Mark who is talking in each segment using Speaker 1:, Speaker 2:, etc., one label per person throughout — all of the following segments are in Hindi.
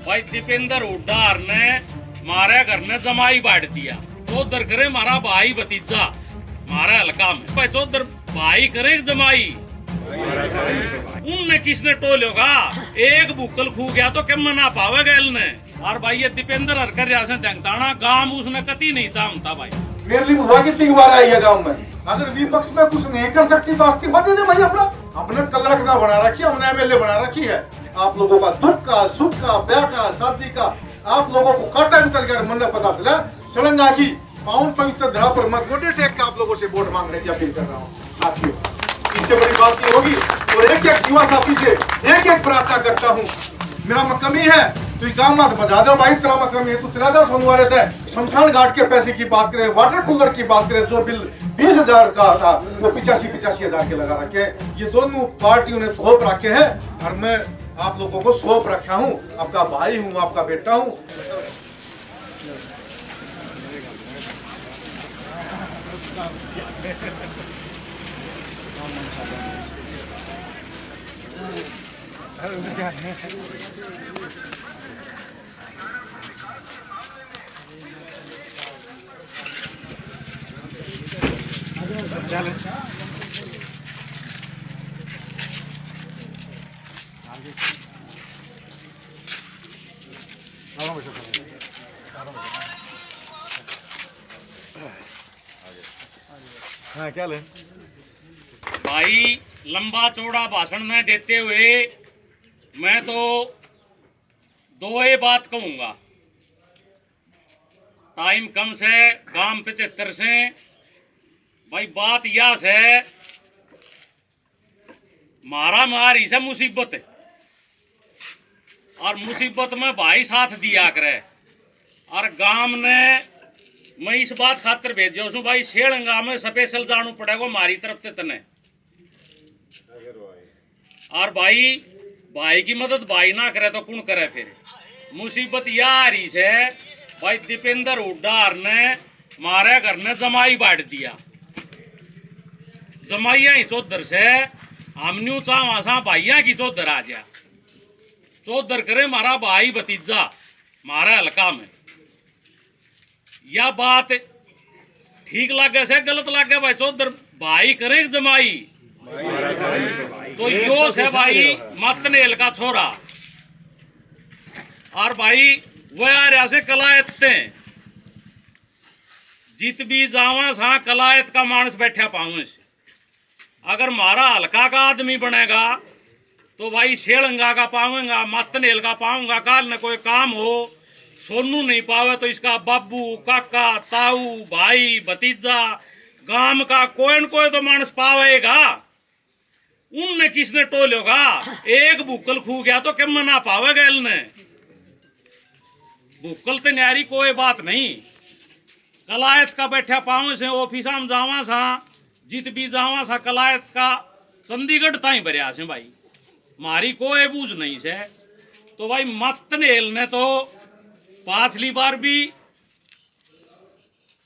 Speaker 1: भाई दीपेंद्र हुड्डा ने मारे घर ने जमाई बांट दिया। चौधर करे मारा भाई भतीजा मारा हल्का में। भाई चौधर भाई करे जमाई उनने किसने टोल होगा। एक बुकल खू गया तो क्या मना पावेगा इलने। और भाई ये दीपेंद्र हरकर जैसे देंगताना गांव उसने कति नहीं चाहता। भाई
Speaker 2: मेरे लिए हुआ कितनी बार आई है गांव में। अगर विपक्ष में कुछ नहीं कर सकती तो इस्तीफा दे दे भाई। अपने कल रखना बना रखी है, हमने एमएलए बना रखी है। आप लोगों का दुख का सुख का ब्याह का शादी का आप लोगों को का टाइम चल गया। मन पता चला सड़ंगा की पाउन पवित्र धरा पर मत गोटे टेक का आप लोगों से वोट मांगने की अपील कर रहा हूँ साथियों। इससे बड़ी बात नहीं होगी। और एक एक युवा साथी से एक एक प्रार्थना करता हूँ, मेरा में कमी है तो ये काम मत बजा दो भाई। तेरा में कमी है तो चला जाओ सोनू वाले थे। शमशान घाट के पैसे की बात करें, वाटर कूलर की बात करें, जो बिल 20,000 का था वो 85,000 के लगा रखे। ये दोनों पार्टियों ने थोप रखे हैं और मैं आप लोगों को सौंप रखा हूँ। आपका भाई हूँ, आपका बेटा हूँ। हाँ क्या ले
Speaker 1: भाई लंबा चौड़ा भाषण में देते हुए मैं तो दो ही बात कहूंगा। टाइम कम से काम 75 से भाई बात यह है मारा मारी से मुसीबत है और मुसीबत में भाई साथ दिया करे। और गांव ने मैं इस बात खातर भेजो सू भाई शेड़ंगा में स्पेशल जानू पड़ेगा मारी तरफ से तने। और भाई की मदद भाई ना करे तो कौन करे। फिर मुसीबत यह आ रही है भाई दीपेंद्र हुड्डा ने मारे घर ने जमाई बांट दिया। जमाइया ही चौधर से हम न्यू चाह भाइया की चौधर आ जा। चौधर करे मारा भाई भतीजा मारा हल्का में। यह बात ठीक लगे से गलत लगे भाई। चौधर भाई करे जमाई तो यो से भाई मतनेल का छोरा। और भाई वह आ रहा से कलायत जीत भी जावा सा कलायत का मानस बैठा पाऊं। अगर मारा हल्का का आदमी बनेगा तो भाई शेड़ंगा का पाऊंगा, मतनेल का पाऊंगा। काल न कोई काम हो सोनू नहीं पावे तो इसका बाबू काका ताऊ भाई भतीजा गांव का कोई न कोई तो मानस पावेगा। उनने किसने टोल होगा। एक बुकल खू गया तो क्या मना पावेगा इलने। बुकल तो न्यारी कोई बात नहीं। कलायत का बैठा पाऊं से ऑफिसा में जावा सा जीत भी जावा सा कलायत का चंडीगढ़ ताई भरिया से भाई मारी कोई बूझ नहीं से। तो भाई मतनेल ने तो पाछली बार भी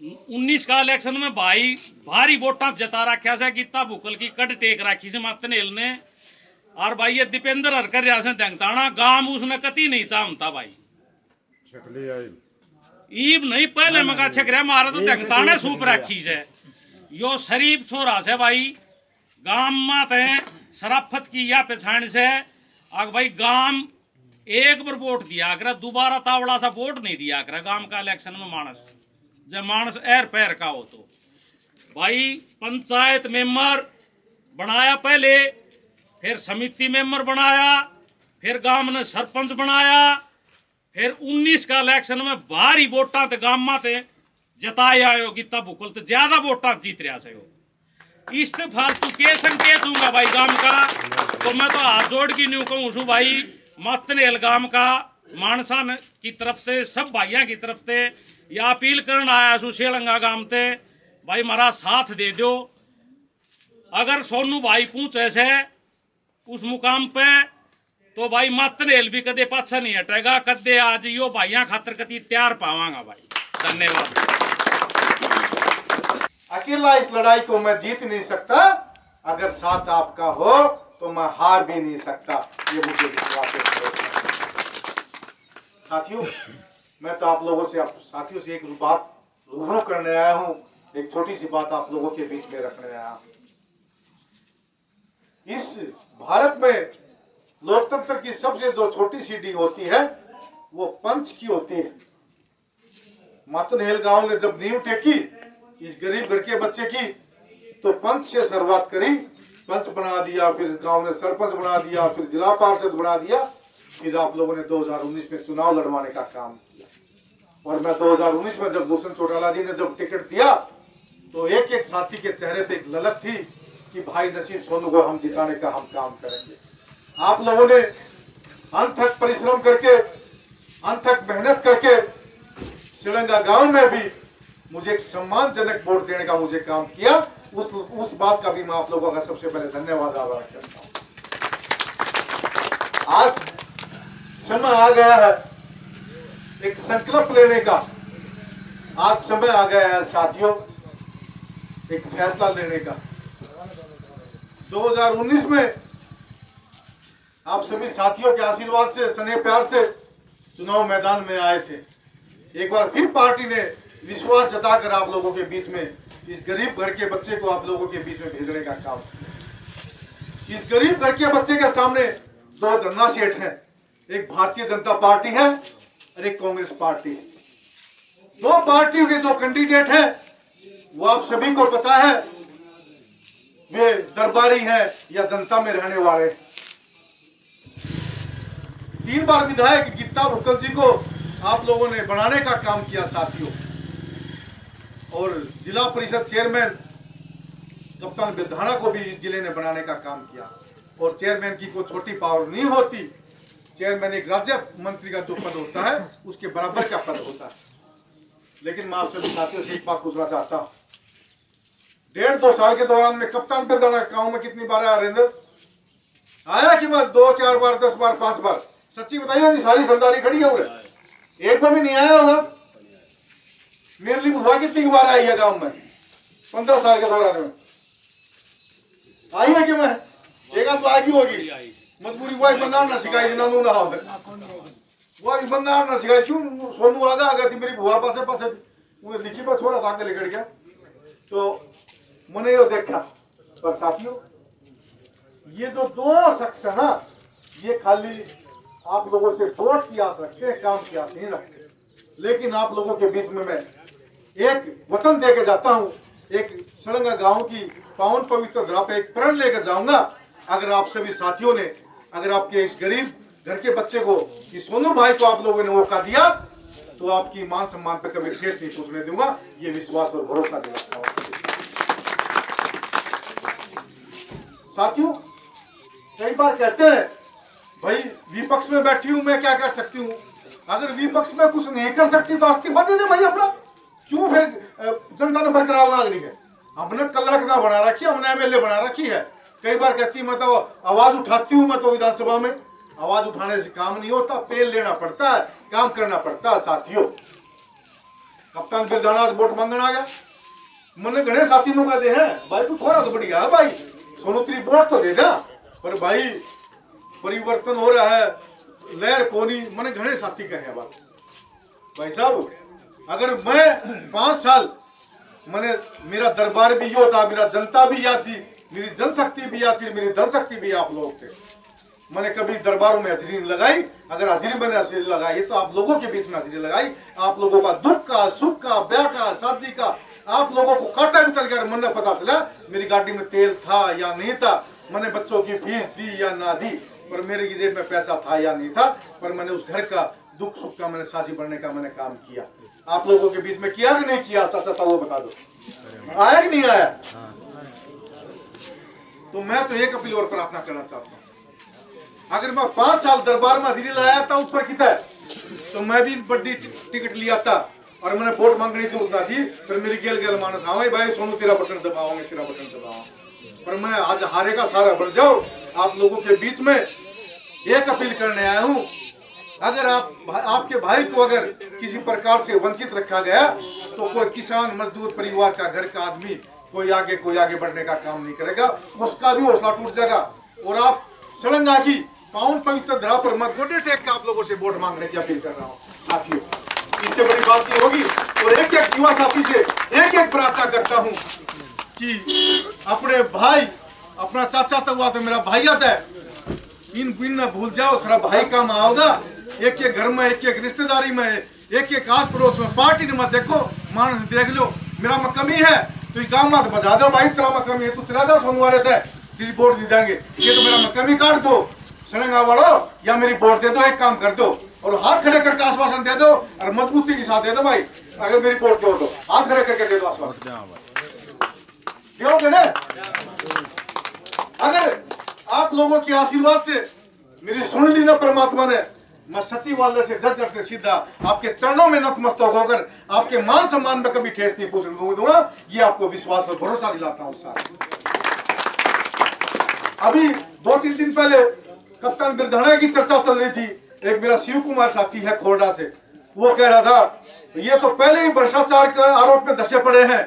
Speaker 1: 19 का इलेक्शन में भाई भारी वोटा जता रखा से कितना भूकल की कट टेक रखी से मतनेल ने। और भाई ये दीपेंद्र हरकर जैसे देंगताना गांव उसने कति नहीं चाहता भाई। ईब नहीं पहले मगा छकरिया मारा तो देंगताने सूप रखी से। यो शरीफ छोरा से भाई गांव में शराफत की या पछाण से। अग भाई गांव एक बार वोट दिया कर दोबारा तावड़ा सा वोट नहीं दिया कर गांव का इलेक्शन में मानस जब मानस एर पैर का हो। तो भाई पंचायत मेंबर बनाया पहले, फिर समिति मेंबर बनाया, फिर गांव ने सरपंच बनाया, फिर 19 का इलेक्शन में भारी वोटा गांव में जताया आयो कि तब बुकल तो ज्यादा वोटा जीत रहा से। इस फालतू के संकेत दूंगा भाई गांव का। तो मैं तो हाथ जोड़ की न्यू कहूँ भाई मतनेल गांव का मानसा की तरफ से सब भाइयों की तरफ से या अपील करना आया सू शेड़ंगा गांव से भाई मारा साथ दे दो। अगर सोनू भाई पूछे से उस मुकाम पे तो भाई मतनेल भी कदे पाछा नहीं हटेगा। कदे आज यो भाइयों खातर कति तैयार पावांगा भाई। धन्यवाद।
Speaker 2: अकेला इस लड़ाई को मैं जीत नहीं सकता, अगर साथ आपका हो तो मैं हार भी नहीं सकता। ये मुझे विश्वास है। साथियों, मैं तो आप लोगों से साथियों से एक बात रूबरू करने आया हूँ, एक छोटी सी बात आप लोगों के बीच में रखने आया हूँ। इस भारत में लोकतंत्र की सबसे जो छोटी सीढ़ी होती है वो पंच की होती है। मातनहेल गांव ने जब नींव टेकी इस गरीब घर के बच्चे की, तो पंच से शुरुआत करी, पंच बना दिया, फिर गांव ने सरपंच बना दिया, फिर जिला पार्षद बना दिया, फिर आप लोगों ने 2019 में चुनाव लड़वाने का काम किया। और मैं 2019 में जब भूषण चौटाला जी ने जब टिकट दिया तो एक एक साथी के चेहरे पे एक ललक थी कि भाई नसीब सोनू को हम जिताने का हम काम करेंगे। आप लोगों ने अनथक परिश्रम करके, अनथक मेहनत करके श्रीलंका गांव में भी मुझे एक सम्मानजनक वोट देने का मुझे काम किया। उस बात का भी मैं आप लोगों का सबसे पहले धन्यवाद अदा करता हूं। आज समय आ गया है एक संकल्प लेने का, आज समय आ गया है साथियों एक फैसला लेने का। 2019 में आप सभी साथियों के आशीर्वाद से, स्नेह प्यार से चुनाव मैदान में आए थे। एक बार फिर पार्टी ने विश्वास जताकर आप लोगों के बीच में इस गरीब घर के बच्चे को आप लोगों के बीच में भेजने का काम किया। इस गरीब घर के बच्चे के सामने दो धन्ना सेठ हैं, एक भारतीय जनता पार्टी है और एक कांग्रेस पार्टी है। दो पार्टियों के जो कैंडिडेट हैं वो आप सभी को पता है वे दरबारी हैं या जनता में रहने वाले। 3 बार विधायक गीता भुक्कल जी को आप लोगों ने बनाने का काम किया साथियों, और जिला परिषद चेयरमैन कप्तान बिरधाना को भी इस जिले ने बनाने का काम किया। और चेयरमैन की कोई छोटी पावर नहीं होती, चेयरमैन एक राज्य मंत्री का जो पद होता है उसके बराबर का पद होता है। लेकिन मैं आप सभी साथियों से एक बात पूछना चाहता हूँ, 1.5-2 साल के दौरान में कप्तान बिरधाना गांव में कितनी बार आया? अरिंदर आया कि बात 2-4 बार, 10 बार, 5 बार? सच्ची बताइए जी, सारी सरदारी खड़ी है उधर, एक बार भी नहीं आया होगा। मेरे लिए बुआ कितनी बार आई है गांव में 15 साल के दौरान में? आई है कि मैं एक आध बार की होगी, मजबूरी वही बंदा ना सिखाई जिना नू ना वही बंदा ना सिखाई। क्यों सोनू आगा थी मेरी बुआ पासे पासे उन्हें लिखी पर छोड़ा था लेकर गया तो मैंने ये देखा। पर साथियों ये जो 2 शख्स है ना, ये खाली आप लोगों से वोट की आस रखते हैं, काम की आस नहीं रखते। लेकिन आप लोगों के बीच में मैं एक वचन देके जाता हूँ, एक श्रीलंका गांव की पावन पवित्र धरा पे एक प्रण लेकर जाऊंगा। अगर आप सभी साथियों ने, अगर आपके इस गरीब घर के बच्चे को, इस सोनू भाई को आप लोगों ने मौका दिया तो आपकी मान सम्मान पे कभी ठेस नहीं पहुंचने दूंगा, ये विश्वास और भरोसा दिलाता हूं। साथियों कई बार कहते हैं भाई विपक्ष में बैठी हूं मैं क्या कर सकती हूँ, अगर विपक्ष में कुछ नहीं कर सकती तो इस्तीफा दे दे भाई अपना। क्यों फिर जनता ने बरकरार नागरिक है, हमने कल रखना बना रखी है, हमने एमएलए बना रखी है। कई बार कहती मैं तो आवाज उठाती हूँ, मैं तो विधानसभा में आवाज उठाने से काम नहीं होता, पेल लेना पड़ता है, काम करना पड़ता है। साथियों कप्तान बिरधाना आज वोट मांगने आ गया, मैंने घने साथी नु कहते हैं भाई तू छोरा तो बढ़िया है भाई, सोनू तेरी वोट तो दे दे, पर भाई परिवर्तन हो रहा है, लहर कोनी। मैंने घने साथी कहे बात भाई साहब, अगर मैं 5 साल मैंने मेरा दरबार भी यो था, मेरा जनता भी याद थी, मेरी जनशक्ति भी याद थी, मेरी धनशक्ति भी आप लोग थे। मैंने कभी दरबारों में हाजिरी नहीं लगाई, अगर हाजिरी मैंने हाजिरी लगाई तो आप लोगों के बीच में हाजिरी लगाई। आप लोगों का दुख का, सुख का, ब्याह का, शादी का, आप लोगों को काटा भी चल गया, मन में पता चला मेरी गाड़ी में तेल था या नहीं था, मैंने बच्चों की फीस दी या ना दी, पर मेरी जेब में पैसा था या नहीं था, पर मैंने उस घर का दुख सुख का मैंने साझी बनने का मैंने काम किया। आप लोगों के बीच में किया कि नहीं किया? चाचा वो बता दो, आया कि नहीं आया? तो मैं तो एक अपील और प्रार्थना करना चाहता हूँ, अगर मैं 5 साल दरबार में हाजिरी लाया था ऊपर कितना तो मैं भी बड़ी टिकट लिया था और मैंने वोट मांगनी जरूरत थी, फिर मेरी गेल गेल मानस हाँ भाई सोनू तेरा बटन दबाओगे, तेरा बटन दबाओ, पर मैं आज हारे का सारा बन जाओ। आप लोगों के बीच में एक अपील करने आया हूँ, अगर आपके भाई को अगर किसी प्रकार से वंचित रखा गया तो कोई किसान मजदूर परिवार का घर का आदमी कोई आगे बढ़ने का काम नहीं करेगा, उसका भी हौसला टूट जाएगा। और आप श्रीलंका की पाउन पवित्र धरा पर मैं गोडे टेक के आप लोगों से वोट मांगने की अपील कर रहा हूँ साथियों। इससे बड़ी बात ये होगी। और एक एक युवा साथी से एक एक प्रार्थना करता हूँ कि अपने भाई, अपना चाचा तो हुआ तो मेरा भाई आता है, इन बिन न भूल जाओ, थोड़ा भाई काम आओगा। एक एक घर में, एक एक रिश्तेदारी में, एक एक आस पड़ोस में, पार्टी में देखो, मानस देख लो मेरा में कमी है तो गाँव मत बजा दो भाई, तेरा में कमी है तू चला जाओ सोमवार थे तेरी वोट दे देंगे, ये तो मेरा में कमी काट दो सड़ंगा वालो, या मेरी वोट दे दो, एक काम कर दो और हाथ खड़े करके आश्वासन दे दो और मजबूती के साथ दे दो भाई, अगर मेरी वोट दो तो हाथ खड़े करके दे दो आश्वासन, क्यों ना? अगर आप लोगों के आशीर्वाद से मेरी सुन ली ना परमात्मा ने, मैं सच्ची वाले से जज्जर से सीधा आपके चरणों में नतमस्तक होकर आपके मान सम्मान में कभी ठेस नहीं पहुंच दूंगा, ये आपको विश्वास और भरोसा दिलाता हूं साथ। अभी 2-3 दिन पहले कप्तान बिरधाना की चर्चा चल रही थी, एक मेरा शिव कुमार साथी है खोरडा से, वो कह रहा था ये तो पहले ही भ्रष्टाचार के आरोप में धसे पड़े हैं,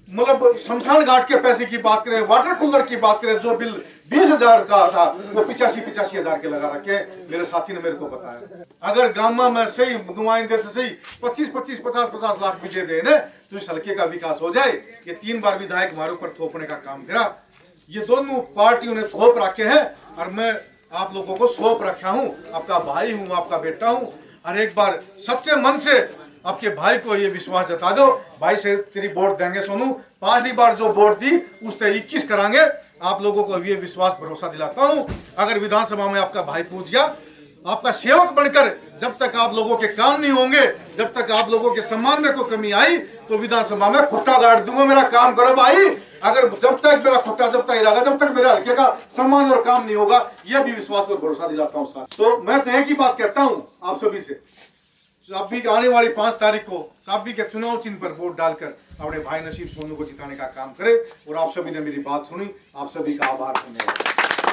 Speaker 2: मतलब शमशान घाट के पैसे की बात करें, वाटर कूलर की बात करें, जो बिल 20,000 का था वो 85,000 के लगा रखे, मेरे साथी ने मेरे को बताया। अगर गांव में सही नुमाइंदे से सही 25-25, 50-50 लाख भी दे देने तो इस हल्के का विकास हो जाए। ये 3 बार विधायक हमारे ऊपर थोपने का काम करा, ये दोनों पार्टियों ने थोप रखे हैं और मैं आप लोगों को सौंप रखा हूँ, आपका भाई हूँ, आपका बेटा हूँ। और एक बार सच्चे मन से आपके भाई को ये विश्वास जता दो, भाई से तेरी वोट देंगे सोनू, 5ली बार जो वोट दी उससे 21 करांगे, आप लोगों को ये विश्वास भरोसा दिलाता हूं। अगर विधानसभा में आपका भाई पूछ गया, आपका सेवक बनकर जब तक आप लोगों के काम नहीं होंगे, जब तक आप लोगों के सम्मान में कोई कमी आई तो विधानसभा में खुट्टा गाड़ दूंगा, मेरा काम करो भाई। अगर जब तक मेरा खुट्टा जब तक रहेगा, जब तक मेरे हल्के का सम्मान और काम नहीं होगा, यह भी विश्वास और भरोसा दिलाता हूँ साथ। तो मैं तो एक ही बात कहता हूँ आप सभी से, चाबी आने वाली 5 तारीख को चाबी के चुनाव चिन्ह पर वोट डालकर अपने भाई नसीब सोनू को जिताने का काम करे। और आप सभी ने मेरी बात सुनी, आप सभी का आभार।